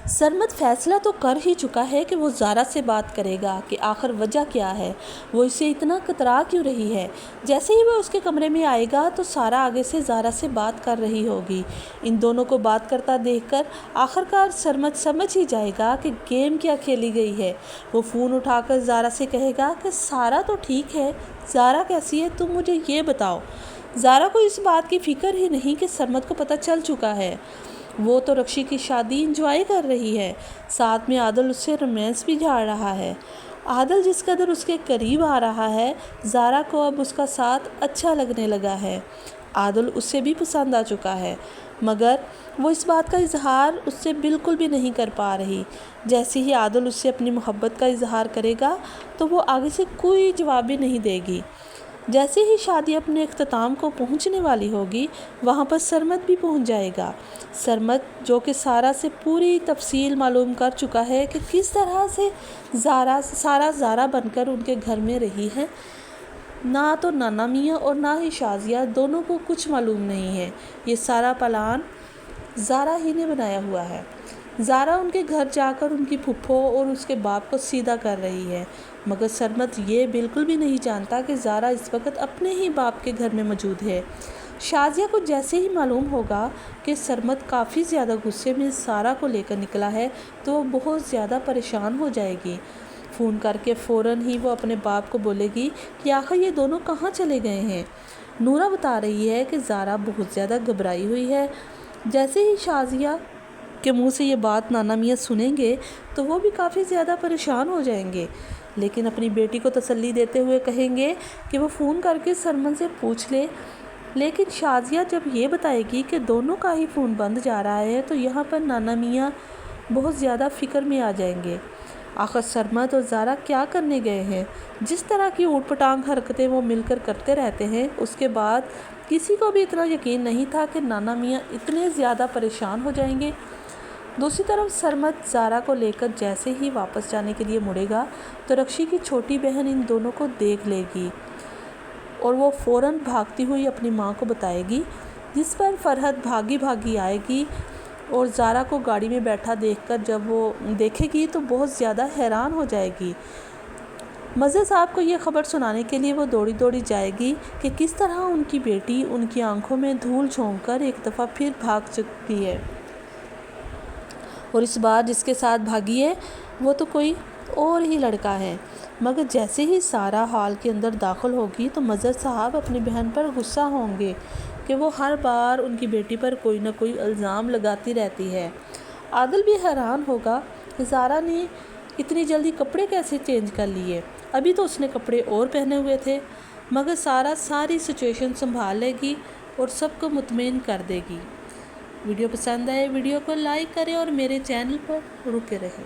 सरमद फैसला तो कर ही चुका है कि वो ज़ारा से बात करेगा कि आखिर वजह क्या है, वो इससे इतना कतरा क्यों रही है। जैसे ही वो उसके कमरे में आएगा तो सारा आगे से ज़ारा से बात कर रही होगी। इन दोनों को बात करता देखकर आखिरकार सरमद समझ ही जाएगा कि गेम क्या खेली गई है। वो फ़ोन उठाकर ज़ारा से कहेगा कि सारा तो ठीक है, ज़ारा कैसी है, तुम मुझे ये बताओ। ज़ारा को इस बात की फ़िक्र ही नहीं कि सरमद को पता चल चुका है। वो तो रक्षी की शादी इंजॉय कर रही है, साथ में आदिल उससे रोमांस भी झाड़ रहा है। आदिल जिस कदर उसके करीब आ रहा है, ज़ारा को अब उसका साथ अच्छा लगने लगा है। आदिल उससे भी पसंद आ चुका है, मगर वो इस बात का इजहार उससे बिल्कुल भी नहीं कर पा रही। जैसे ही आदिल उससे अपनी मोहब्बत का इजहार करेगा तो वो आगे से कोई जवाब भी नहीं देगी। जैसे ही शादी अपने इख्तिताम को पहुंचने वाली होगी, वहां पर सरमद भी पहुंच जाएगा। सरमद जो कि सारा से पूरी तफसील मालूम कर चुका है कि किस तरह से सारा ज़ारा बनकर उनके घर में रही है। ना तो नाना मियाँ और ना ही शाजिया दोनों को कुछ मालूम नहीं है। ये सारा प्लान ज़ारा ही ने बनाया हुआ है। ज़ारा उनके घर जाकर उनकी फुफ्फो और उसके बाप को सीधा कर रही है, मगर सरमद ये बिल्कुल भी नहीं जानता कि ज़ारा इस वक्त अपने ही बाप के घर में मौजूद है। शाजिया को जैसे ही मालूम होगा कि सरमद काफ़ी ज़्यादा गुस्से में सारा को लेकर निकला है तो वो बहुत ज़्यादा परेशान हो जाएगी। फ़ोन करके फ़ौरन ही वो अपने बाप को बोलेगी कि आखिर ये दोनों कहाँ चले गए हैं। नूरा बता रही है कि ज़ारा बहुत ज़्यादा घबराई हुई है। जैसे ही शाजिया के मुंह से ये बात नाना मियाँ सुनेंगे तो वो भी काफ़ी ज़्यादा परेशान हो जाएंगे, लेकिन अपनी बेटी को तसल्ली देते हुए कहेंगे कि वो फ़ोन करके सरमद से पूछ ले। लेकिन शाजिया जब ये बताएगी कि दोनों का ही फ़ोन बंद जा रहा है तो यहाँ पर नाना मियाँ बहुत ज़्यादा फ़िक्र में आ जाएंगे। आखिर सरमद और ज़ारा क्या करने गए हैं। जिस तरह की ऊटपटांग हरकतें वो मिलकर करते रहते हैं, उसके बाद किसी को भी इतना यकीन नहीं था कि नाना मियाँ इतने ज़्यादा परेशान हो जाएंगे। दूसरी तरफ सरमद ज़ारा को लेकर जैसे ही वापस जाने के लिए मुड़ेगा तो रक्षी की छोटी बहन इन दोनों को देख लेगी और वो फ़ौरन भागती हुई अपनी माँ को बताएगी, जिस पर फरहत भागी भागी आएगी और ज़ारा को गाड़ी में बैठा देखकर जब वो देखेगी तो बहुत ज़्यादा हैरान हो जाएगी। मज़े साहब को ये खबर सुनाने के लिए वो दौड़ी दौड़ी जाएगी कि किस तरह उनकी बेटी उनकी आंखों में धूल झोंक कर एक दफ़ा फिर भाग चुकी है, और इस बार जिसके साथ भागी है वो तो कोई और ही लड़का है। मगर जैसे ही सारा हॉल के अंदर दाखिल होगी तो मज़र साहब अपनी बहन पर गुस्सा होंगे कि वो हर बार उनकी बेटी पर कोई ना कोई इल्ज़ाम लगाती रहती है। आदिल भी हैरान होगा कि ज़ारा ने इतनी जल्दी कपड़े कैसे चेंज कर लिए, अभी तो उसने कपड़े और पहने हुए थे। मगर सारा सारी सिचुएशन संभाल लेगी और सबको मुतमईन कर देगी। वीडियो पसंद आए वीडियो को लाइक करें और मेरे चैनल पर रुके रहें।